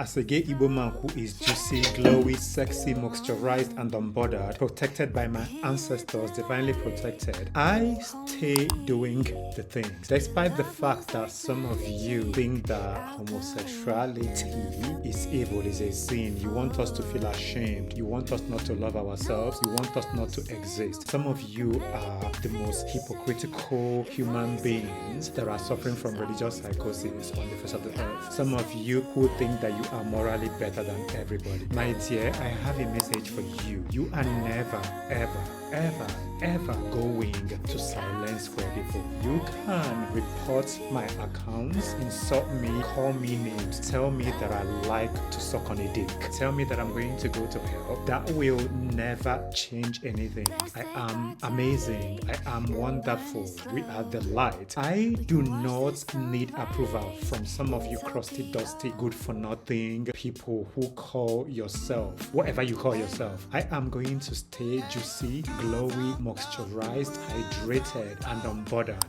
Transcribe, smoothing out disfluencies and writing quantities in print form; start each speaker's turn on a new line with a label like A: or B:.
A: As a gay Igbo man who is juicy, glowy, sexy, moisturized, and unbothered, protected by my ancestors, divinely protected, I stay doing the things. Despite the fact that some of you think that homosexuality is evil, is a sin, you want us to feel ashamed, you want us not to love ourselves, you want us not to exist. Some of you are the most hypocritical human beings that are suffering from religious psychosis on the face of the earth. Some of you who think that you are morally better than everybody. My dear, I have a message for you. You are never, ever going to silence queer people. You can report my accounts, insult me, call me names, tell me that I like to suck on a dick, tell me that I'm going to go to hell. That will never change anything. I am amazing. I am wonderful. We are the light. I do not need approval from some of you crusty, dusty, good for nothing people who call yourself whatever you call yourself. I am going to stay juicy, glowy, moisturized, hydrated, and unbothered.